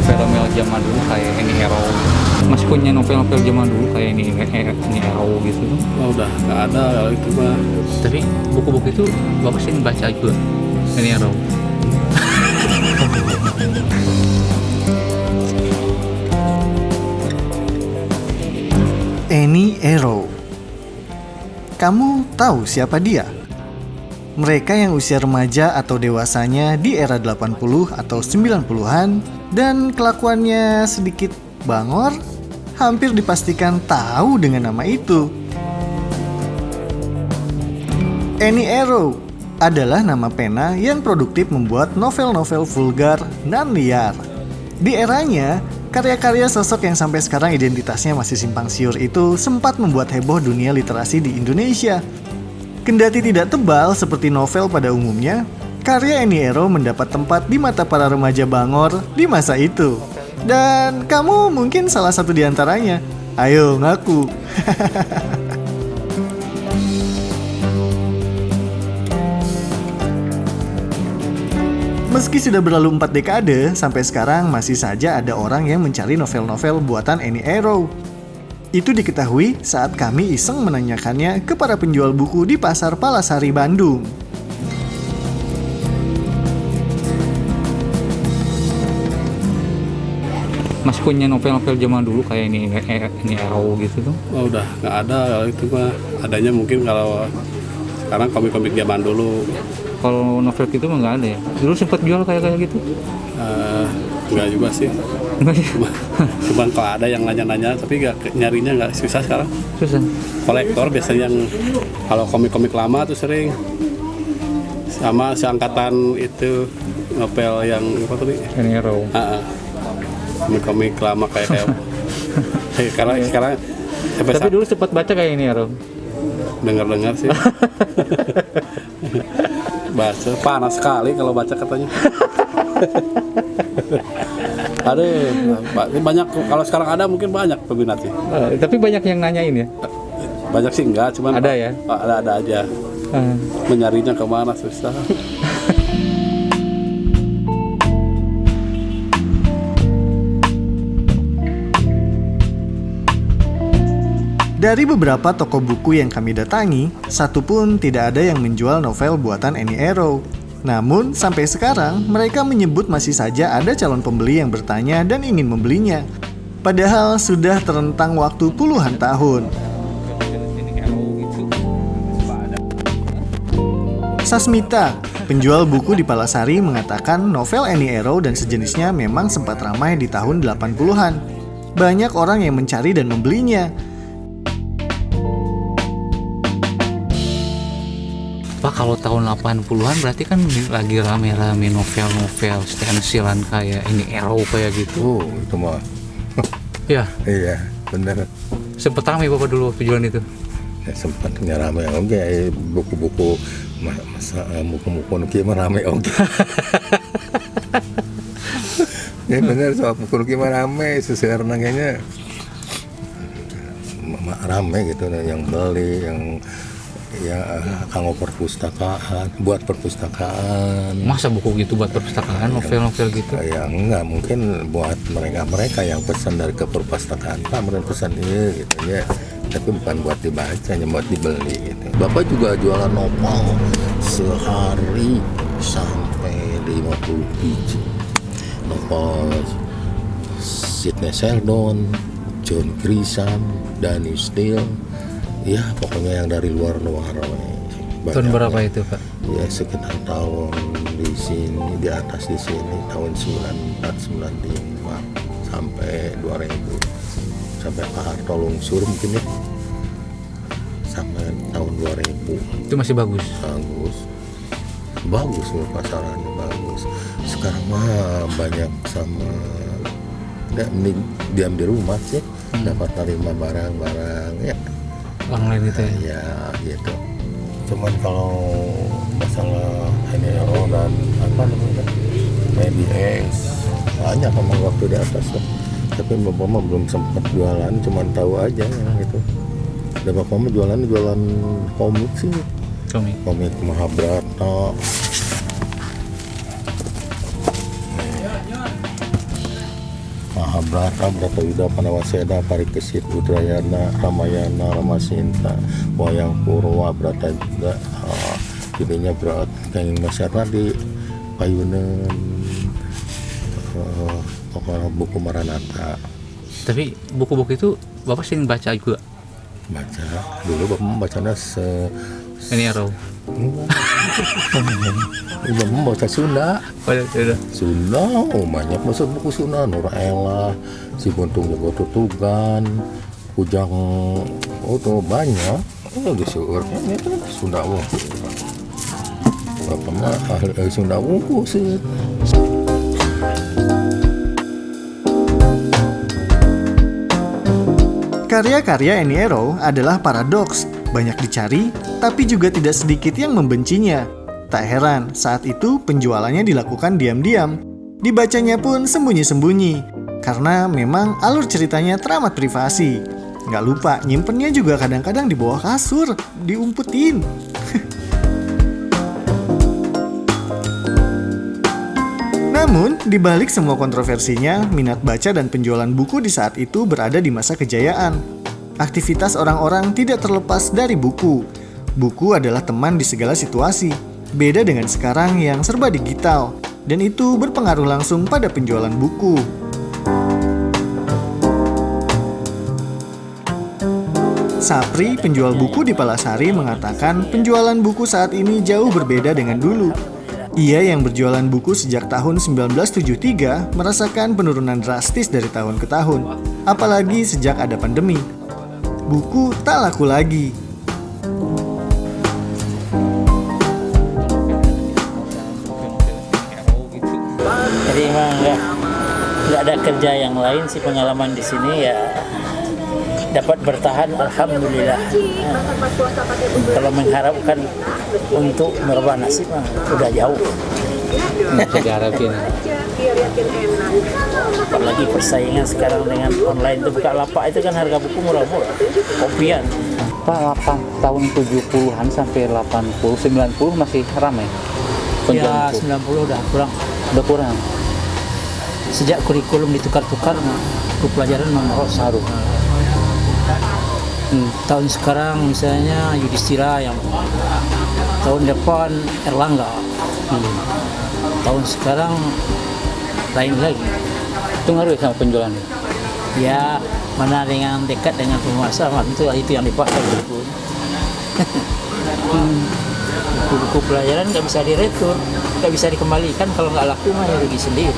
novel-novel zaman dulu kayak ini Hero. Masih punya novel-novel zaman dulu kayak ini Hero gitu. Oh, udah nggak ada kalau itu mah. Tapi buku-buku itu bapak sering baca juga ini Hero. Annie Ero. Kamu tahu siapa dia? Mereka yang usia remaja atau dewasanya di era 80 atau 90-an dan kelakuannya sedikit bangor, hampir dipastikan tahu dengan nama itu. Annie Ero adalah nama pena yang produktif membuat novel-novel vulgar dan liar. Di eranya, karya-karya sosok yang sampai sekarang identitasnya masih simpang siur itu sempat membuat heboh dunia literasi di Indonesia. Kendati tidak tebal seperti novel pada umumnya, karya Annie Ero mendapat tempat di mata para remaja bangor di masa itu. Dan kamu mungkin salah satu di antaranya. Ayo ngaku. Meski sudah berlalu 4 dekade, sampai sekarang masih saja ada orang yang mencari novel-novel buatan Annie Ero. Itu diketahui saat kami iseng menanyakannya ke para penjual buku di Pasar Palasari, Bandung. Masih punya novel-novel zaman dulu kayak ini Hero gitu tuh. Oh, udah nggak ada kalau itu mah. Adanya mungkin kalau sekarang komik-komik zaman dulu. Kalau novel gitu mah nggak ada ya. Dulu sempat jual kayak gitu. Enggak juga sih. Cuman kalau ada yang nanya-nanya, tapi nyarinya nggak susah sekarang. Susah. Kolektor biasanya yang kalau komik-komik lama tuh sering sama seangkatan itu novel yang apa tadi? Ini Hero. Komik-komik lama kayak karena sekarang Tapi dulu sempat baca kayak ini Hero. dengar sih. Baca panas sekali kalau baca katanya. Aduh, banyak kalau sekarang ada mungkin banyak peminatnya. Tapi banyak yang nanyain ya. Banyak sih enggak, cuman ada ya. Ada aja. Menyarinya kemana susah. Dari beberapa toko buku yang kami datangi, satu pun tidak ada yang menjual novel buatan Annie Ero. Namun, sampai sekarang mereka menyebut masih saja ada calon pembeli yang bertanya dan ingin membelinya. Padahal sudah terentang waktu puluhan tahun. Sasmita, penjual buku di Palasari, mengatakan novel Annie Ero dan sejenisnya memang sempat ramai di tahun 80-an. Banyak orang yang mencari dan membelinya. Pak, kalau tahun 80-an berarti kan lagi rame-rame novel-novel stensilan kayak ini Hero kayak gitu. Oh, itu mah. Ya. Iya, bener. Sempet rame Bapak dulu waktu jualan itu. Ya, sempat rame oke, buku-buku masa buku-buku nuki mah rame oke. Ya bener, soal buku nuki mah rame, sesuai kayaknya rame gitu, yang beli, yang ya kanggo perpustakaan, buat perpustakaan. Masa buku gitu buat perpustakaan, novel-novel gitu? Ya enggak, mungkin buat mereka yang pesan dari ke perpustakaan, Pak meren pesan ini gitu ya. Tapi bukan buat dibaca, hanya buat dibeli gitu. Bapak juga jualan novel sehari sampai 50 biji. Novel Sidney Sheldon, John Grisham, Danny Steele. Ya pokoknya yang dari luar. Tahun berapa itu Pak? Ya sekitar tahun di sini, di atas di sini tahun 94, 95 sampai 2000, sampai Pak Harto lungsur mungkin ya, sampai tahun 2000. Itu masih bagus? Bagus pasarannya bagus. Sekarang mah banyak sama diam di rumah sih, dapat terima barang-barang ya. Online itu ya? Ya gitu. Cuman kalau masalah Hero dan apa namanya MediaX banyak memang waktu di atas tuh. Tapi bapak mah belum sempat jualan, cuman tahu aja gitu. Dan bapak mah jualan komik sih. Komik Mahabharata. Brata Yuda Panawaseda Parikesit Budrayana Ramayana Ramasinta Wayang Purwa Brata juga jadinya berat kenging masyarakat di payunan buku Maranatha. Tapi buku-buku itu Bapak sering baca juga? Baca dulu Bapak membacanya Ini Arrow. Bapak membaca Sunda. Udah. Sunda, banyak masuk buku Sunda, Nur Ella, si Buntung Jago Tutugan, Kujang, tuh banyak. Disuruh itu Sunda wungku. Bapak mah ahli Sunda wungku sih. Karya-karya Annie Ero adalah paradoks, banyak dicari, tapi juga tidak sedikit yang membencinya. Tak heran, saat itu penjualannya dilakukan diam-diam. Dibacanya pun sembunyi-sembunyi, karena memang alur ceritanya teramat privasi. Nggak lupa, nyimpennya juga kadang-kadang di bawah kasur, diumpetin. Namun, dibalik semua kontroversinya, minat baca dan penjualan buku di saat itu berada di masa kejayaan. Aktivitas orang-orang tidak terlepas dari buku. Buku adalah teman di segala situasi. Beda dengan sekarang yang serba digital, dan itu berpengaruh langsung pada penjualan buku. Sapri, penjual buku di Palasari, mengatakan penjualan buku saat ini jauh berbeda dengan dulu. Ia yang berjualan buku sejak tahun 1973 merasakan penurunan drastis dari tahun ke tahun, apalagi sejak ada pandemi. Buku tak laku lagi. Jadi emang nggak ada kerja yang lain sih, pengalaman di sini ya dapat bertahan, alhamdulillah. Kalau mengharapkan untuk merubah nasib mah udah jauh. Bisa diharapin. Apalagi persaingan sekarang dengan online itu, buka lapak itu kan harga buku murah-murah, kopian. Pak, tahun 70-an sampai 80, 90 masih ramai Ya penjualan buku. 90 udah kurang. Udah kurang. Sejak kurikulum ditukar-tukar, buku pelajaran merosot. Tahun sekarang misalnya Yudhistira, yang tahun depan Erlangga, tahun sekarang lain lagi. Itu ngaruh sama penjualannya? Ya mana dengan dekat dengan penguasa, itu yang dipakai buku. Buku-buku pelajaran nggak bisa diretur, nggak bisa dikembalikan, kalau nggak laku mah ya rugi sendiri.